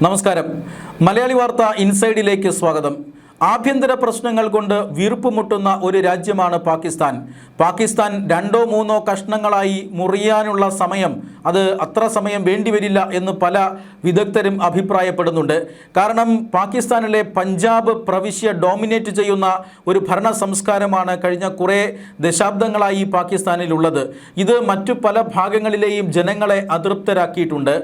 നമസ്കാരം. മലയാളി വാർത്ത ഇൻസൈഡിലേക്ക് സ്വാഗതം. ആഭ്യന്തര പ്രശ്നങ്ങൾ കൊണ്ട് വീർപ്പുമുട്ടുന്ന ഒരു രാജ്യമാണ് പാകിസ്ഥാൻ. പാകിസ്ഥാൻ രണ്ടോ മൂന്നോ കഷ്ണങ്ങളായി മുറിയാനുള്ള സമയം അത് അത്ര സമയം വേണ്ടിവരില്ല എന്ന് പല വിദഗ്ധരും അഭിപ്രായപ്പെടുന്നുണ്ട്. കാരണം പാകിസ്ഥാനിലെ പഞ്ചാബ് പ്രവിശ്യ ഡോമിനേറ്റ് ചെയ്യുന്ന ഒരു ഭരണ സംസ്കാരമാണ് കഴിഞ്ഞ കുറേ ദശാബ്ദങ്ങളായി പാകിസ്ഥാനിലുള്ളത്. ഇത് മറ്റു പല ഭാഗങ്ങളിലെയും ജനങ്ങളെ അതൃപ്തരാക്കിയിട്ടുണ്ട്.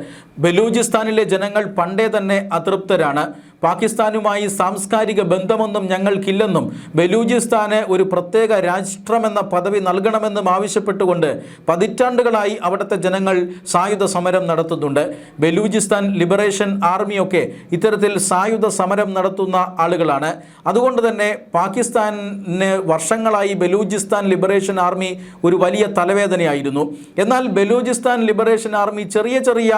ബലൂചിസ്ഥാനിലെ ജനങ്ങൾ പണ്ടേ തന്നെ അതൃപ്തരാണ്. പാകിസ്ഥാനുമായി സാംസ്കാരിക ബന്ധമൊന്നും ഞങ്ങൾക്കില്ലെന്നും ബലൂചിസ്ഥാന് ഒരു പ്രത്യേക രാഷ്ട്രമെന്ന പദവി നൽകണമെന്നും ആവശ്യപ്പെട്ടുകൊണ്ട് പതിറ്റാണ്ടുകളായി അവിടുത്തെ ജനങ്ങൾ സായുധ സമരം നടത്തുന്നുണ്ട്. ബലൂചിസ്ഥാൻ ലിബറേഷൻ ആർമിയൊക്കെ ഇത്തരത്തിൽ സായുധ സമരം നടത്തുന്ന ആളുകളാണ്. അതുകൊണ്ട് തന്നെ പാകിസ്ഥാന് വർഷങ്ങളായി ബലൂചിസ്ഥാൻ ലിബറേഷൻ ആർമി ഒരു വലിയ തലവേദനയായിരുന്നു. എന്നാൽ ബലൂചിസ്ഥാൻ ലിബറേഷൻ ആർമി ചെറിയ ചെറിയ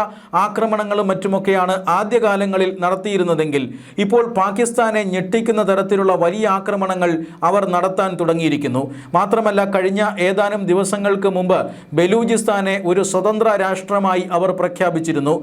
ആക്രമണങ്ങളും മറ്റുമൊക്കെയാണ് ആദ്യകാലങ്ങളിൽ നടത്തിയിരുന്നതെങ്കിൽ ഇപ്പോൾ പാകിസ്ഥാനെ ഞെട്ടിക്കുന്ന തരത്തിലുള്ള വലിയ ആക്രമണങ്ങൾ അവർ നടത്താൻ തുടങ്ങിയിരിക്കുന്നു. മാത്രമല്ല, കഴിഞ്ഞ ഏതാനും ദിവസങ്ങൾക്ക് മുമ്പ് ബലൂചിസ്ഥാനെ ഒരു സ്വതന്ത്ര രാഷ്ട്രമായി അവർ പ്രഖ്യാപിച്ചിരുന്നു.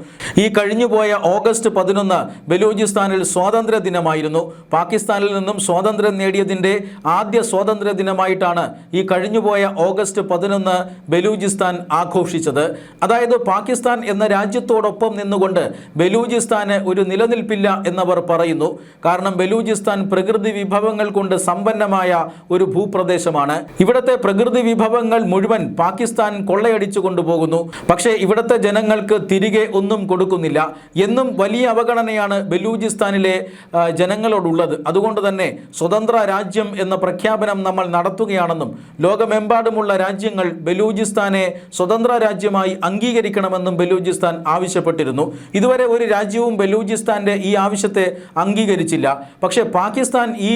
ഈ കഴിഞ്ഞുപോയ ഓഗസ്റ്റ് 11 ബലൂചിസ്ഥാനിൽ സ്വാതന്ത്ര്യ ദിനമായിരുന്നു. പാകിസ്ഥാനിൽ നിന്നും സ്വാതന്ത്ര്യം നേടിയതിൻ്റെ ആദ്യ സ്വാതന്ത്ര്യ ദിനമായിട്ടാണ് ഈ കഴിഞ്ഞുപോയ ഓഗസ്റ്റ് 11 ബലൂചിസ്ഥാൻ ആഘോഷിച്ചത്. അതായത് പാകിസ്ഥാൻ എന്ന രാജ്യത്തോടൊപ്പം നിന്നുകൊണ്ട് ബലൂചിസ്ഥാന് ഒരു നിലനിൽപ്പില്ല എന്നവർ പറയുന്നു. കാരണം ബലൂചിസ്ഥാൻ പ്രകൃതി വിഭവങ്ങൾ കൊണ്ട് സമ്പന്നമായ ഒരു ഭൂപ്രദേശമാണ്. ഇവിടുത്തെ പ്രകൃതി വിഭവങ്ങൾ മുഴുവൻ പാകിസ്ഥാൻ കൊള്ളയടിച്ചു കൊണ്ടുപോകുന്നു. പക്ഷേ ഇവിടുത്തെ ജനങ്ങൾക്ക് തിരികെ ഒന്നും കൊടുക്കുന്നില്ല എന്നും വലിയ അവഗണനയാണ് ബലൂചിസ്ഥാനിലെ ജനങ്ങളോടുള്ളത്. അതുകൊണ്ട് തന്നെ സ്വതന്ത്ര രാജ്യം എന്ന പ്രഖ്യാപനം നമ്മൾ നടത്തുകയാണെന്നും ലോകമെമ്പാടുമുള്ള രാജ്യങ്ങൾ ബലൂചിസ്ഥാനെ സ്വതന്ത്ര രാജ്യമായി അംഗീകരിക്കണമെന്നും ബലൂചിസ്ഥാൻ ആവശ്യപ്പെട്ടിരുന്നു. ഇതുവരെ ഒരു രാജ്യവും ബലൂചിസ്ഥാന്റെ ഈ ആവശ്യത്തെ അംഗീകരിച്ചില്ല. പക്ഷേ പാകിസ്ഥാൻ ഈ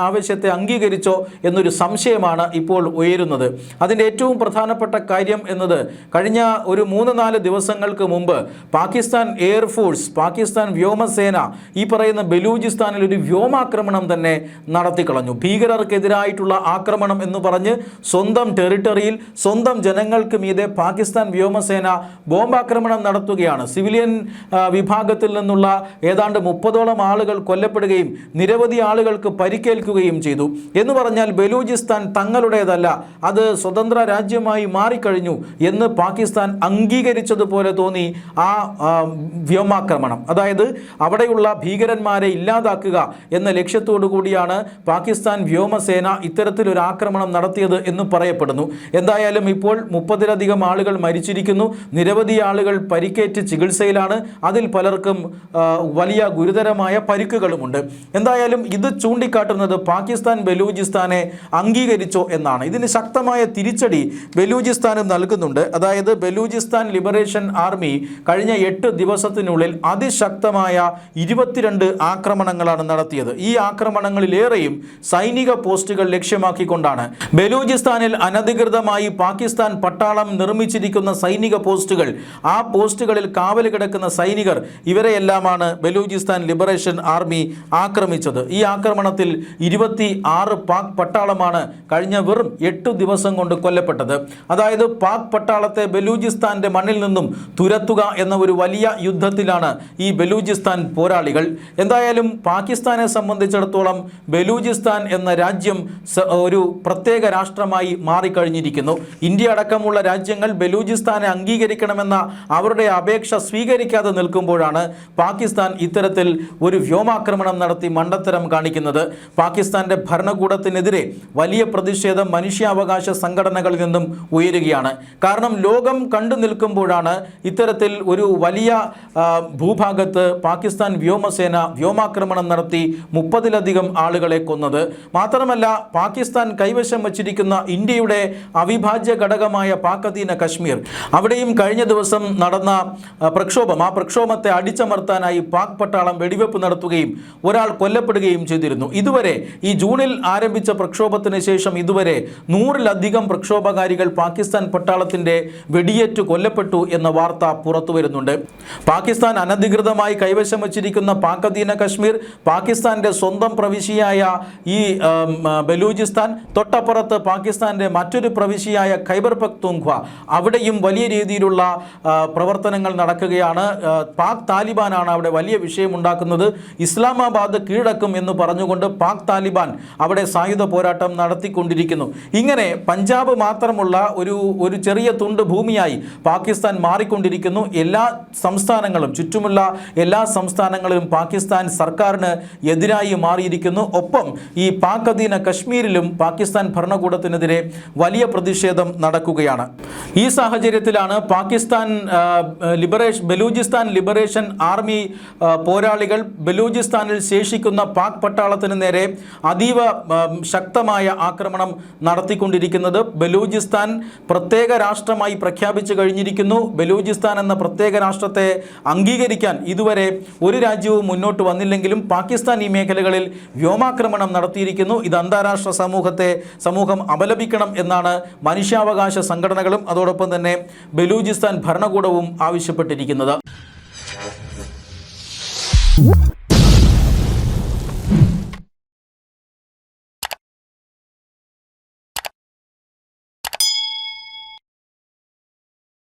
ആവശ്യത്തെ അംഗീകരിച്ചോ എന്നൊരു സംശയമാണ് ഇപ്പോൾ ഉയരുന്നത്. അതിൻ്റെ ഏറ്റവും പ്രധാനപ്പെട്ട കാര്യം എന്നത് കഴിഞ്ഞ ഒരു 3-4 ദിവസങ്ങൾക്ക് മുമ്പ് പാകിസ്ഥാൻ എയർഫോഴ്സ്, പാകിസ്ഥാൻ വ്യോമസേന ഈ പറയുന്ന ബലൂചിസ്ഥാനിൽ ഒരു വ്യോമാക്രമണം തന്നെ നടത്തിക്കളഞ്ഞു. ഭീകരർക്കെതിരായിട്ടുള്ള ആക്രമണം എന്ന് പറഞ്ഞ് സ്വന്തം ടെറിട്ടറിയിൽ സ്വന്തം ജനങ്ങൾക്ക് മീതെ പാകിസ്ഥാൻ വ്യോമസേന ബോംബാക്രമണം നടത്തുകയാണ്. സിവിലിയൻ വിഭാഗത്തിൽ നിന്നുള്ള ഏതാണ്ട് 30ഓളം ആളുകൾ കൊല്ലപ്പെടുകയും നിരവധി ആളുകൾക്ക് പരിക്കേൽക്കുകയും ചെയ്തു. എന്ന് പറഞ്ഞാൽ ബലൂചിസ്ഥാൻ തങ്ങളുടേതല്ല, അത് സ്വതന്ത്ര രാജ്യമായി മാറിക്കഴിഞ്ഞു എന്ന് പാകിസ്ഥാൻ അംഗീകരിച്ചതുപോലെ തോന്നി ആ വ്യോമാക്രമണം. അതായത് അവിടെയുള്ള ഭീകരന്മാരെ ഇല്ലാതാക്കുക എന്ന ലക്ഷ്യത്തോടു കൂടിയാണ് പാകിസ്ഥാൻ വ്യോമസേന ഇത്തരത്തിലൊരു ആക്രമണം നടത്തിയത് എന്ന് പറയപ്പെടുന്നു. എന്തായാലും ഇപ്പോൾ 30-ലധികം ആളുകൾ മരിച്ചിരിക്കുന്നു, നിരവധി ആളുകൾ പരിക്കേറ്റ് ചികിത്സയിലാണ്, അതിൽ പലർക്കും വലിയ ഗുരുതരമായ പരിക്കുകളുമുണ്ട്. എന്തായാലും ഇത് ചൂണ്ടിക്കാട്ടുന്നത് പാകിസ്ഥാൻ ബലൂചിസ്ഥാനെ അംഗീകരിച്ചോ എന്നാണ്. ഇതിന് ശക്തമായ തിരിച്ചടി ബലൂചിസ്ഥാന് നൽകുന്നുണ്ട്. അതായത് ബലൂചിസ്ഥാൻ ലിബറേഷൻ ആർമി കഴിഞ്ഞ 8 ദിവസത്തിനുള്ളിൽ അതിശക്തമായ 22 ആക്രമണങ്ങളാണ് നടത്തിയത്. ഈ ആക്രമണങ്ങളിലേറെയും സൈനിക പോസ്റ്റുകൾ ലക്ഷ്യമാക്കിക്കൊണ്ടാണ്. ബലൂചിസ്ഥാനിൽ അനധികൃതമായി പാകിസ്ഥാൻ പട്ടാളം നിർമ്മിച്ചിരിക്കുന്ന സൈനിക പോസ്റ്റുകൾ, ആ പോസ്റ്റുകളിൽ കാവൽ കിടക്കുന്ന സൈനികർ, ഇവരെയെല്ലാമാണ് ബലൂചിസ്ഥാൻ ലിബറേഷൻ ആർമി ആക്രമിച്ചത്. ഈ ആക്രമണത്തിൽ 26 പാക് പട്ടാളമാണ് കഴിഞ്ഞ വെറും 8 ദിവസം കൊണ്ട് കൊല്ലപ്പെട്ടത്. അതായത് പാക് പട്ടാളത്തെ ബലൂചിസ്ഥാന്റെ മണ്ണിൽ നിന്നും തുരത്തുക എന്ന ഒരു വലിയ യുദ്ധത്തിലാണ് ഈ ബലൂചിസ്ഥാൻ പോരാളികൾ. എന്തായാലും പാകിസ്ഥാനെ സംബന്ധിച്ചിടത്തോളം ബലൂചിസ്ഥാൻ എന്ന രാജ്യം ഒരു പ്രത്യേക രാഷ്ട്രമായി മാറിക്കഴിഞ്ഞിരിക്കുന്നു. ഇന്ത്യ അടക്കമുള്ള രാജ്യങ്ങൾ ബലൂചിസ്ഥാനെ അംഗീകരിക്കണമെന്ന അവരുടെ അപേക്ഷ സ്വീകരിക്കാതെ നിൽക്കുമ്പോഴാണ് പാകിസ്ഥാൻ ഇത്തരത്തിൽ ഒരു വ്യോമാക്രമണം നടത്തി മണ്ടത്തരം കാണിക്കുന്നത്. പാകിസ്ഥാന്റെ ഭരണകൂടത്തിനെതിരെ വലിയ പ്രതിഷേധം മനുഷ്യാവകാശ സംഘടനകളിൽ നിന്നും ഉയരുകയാണ്. കാരണം ലോകം കണ്ടു നിൽക്കുമ്പോഴാണ് ഇത്തരത്തിൽ ഒരു വലിയ ഭൂഭാഗത്ത് പാകിസ്ഥാൻ വ്യോമസേന വ്യോമാക്രമണം നടത്തി 30-ലധികം ആളുകളെ കൊന്നത്. മാത്രമല്ല, പാകിസ്ഥാൻ കൈവശം വച്ചിരിക്കുന്ന ഇന്ത്യയുടെ അവിഭാജ്യ ഘടകമായ പാക് അധീന കശ്മീർ, അവിടെയും കഴിഞ്ഞ ദിവസം നടന്ന പ്രക്ഷോഭം, ആ പ്രക്ഷോഭത്തെ അടിച്ചമർത്താനായി പാക് പട്ടാളം വെടിവെപ്പ് നടത്തുകയും ഒരാൾ കൊല്ലപ്പെടുകയും ചെയ്തിരുന്നു. ഇതുവരെ ഈ ജൂണിൽ ആരംഭിച്ച പ്രക്ഷോഭത്തിന് ശേഷം ഇതുവരെ 100-ലധികം പ്രക്ഷോഭകാരികൾ പാകിസ്ഥാൻ പട്ടാളത്തിൻ്റെ വെടിയേറ്റ് കൊല്ലപ്പെട്ടു എന്ന വാർത്ത പുറത്തു വരുന്നുണ്ട്. പാകിസ്ഥാൻ അനധികൃതമായി കൈവശം വച്ചിരിക്കുന്ന പാക് അധീന കശ്മീർ, പാകിസ്ഥാൻ്റെ സ്വന്തം പ്രവിശ്യയായ ഈ ബലൂചിസ്ഥാൻ, തൊട്ടപ്പുറത്ത് പാകിസ്ഥാൻ്റെ മറ്റൊരു പ്രവിശ്യയായ ഖൈബർ പഖ്തൂൺഖ്വ, അവിടെയും വലിയ രീതിയിലുള്ള പ്രവർത്തനങ്ങൾ നടക്കുകയാണ്. പാക് താലിബാനാണ് അവിടെ വലിയ വിഷയമുണ്ടാക്കുന്നത്. ഇസ്ലാമാബാദ് കീഴടക്കും എന്ന് പറഞ്ഞുകൊണ്ട് പാക് താലിബാൻ അവിടെ സായുധ പോരാട്ടം നടത്തിക്കൊണ്ടിരിക്കുന്നു. ഇങ്ങനെ പഞ്ചാബ് മാത്രമുള്ള ഒരു ചെറിയ തുണ്ട് ഭൂമിയായി പാകിസ്ഥാൻ മാറിക്കൊണ്ടിരിക്കുന്നു. എല്ലാ സംസ്ഥാനങ്ങളും, ചുറ്റുമുള്ള എല്ലാ സംസ്ഥാനങ്ങളിലും പാകിസ്ഥാൻ സർക്കാരിന് എതിരായി മാറിയിരിക്കുന്നു. ഒപ്പം ഈ പാക് അധീന കശ്മീരിലും പാകിസ്ഥാൻ ഭരണകൂടത്തിനെതിരെ വലിയ പ്രതിഷേധം നടക്കുകയാണ്. ഈ സാഹചര്യത്തിലാണ് ബലൂചിസ്ഥാൻ ലിബറേഷൻ ആർമി പോരാളികൾ ബലൂചിസ്ഥാനിൽ ശേഷിക്കുന്ന പാക് പട്ടാളത്തിന് നേരെ അതീവ ശക്തമായ ആക്രമണം നടത്തിക്കൊണ്ടിരിക്കുന്നത്. ബലൂചിസ്ഥാൻ പ്രത്യേക രാഷ്ട്രമായി പ്രഖ്യാപിച്ചു കഴിഞ്ഞിരിക്കുന്നു. ബലൂചിസ്ഥാൻ എന്ന പ്രത്യേക രാഷ്ട്രത്തെ അംഗീകരിക്കാൻ ഇതുവരെ ഒരു രാജ്യവും മുന്നോട്ട് വന്നില്ലെങ്കിലും പാകിസ്ഥാൻ ഈ മേഖലകളിൽ വ്യോമാക്രമണം നടത്തിയിരിക്കുന്നു. ഇത് അന്താരാഷ്ട്ര സമൂഹം അപലപിക്കണം എന്നാണ് മനുഷ്യാവകാശ സംഘടനകളും അതോടൊപ്പം തന്നെ ബലൂചിസ്ഥാൻ ഭരണകൂടവും ആവശ്യപ്പെട്ടിരിക്കുന്നത്.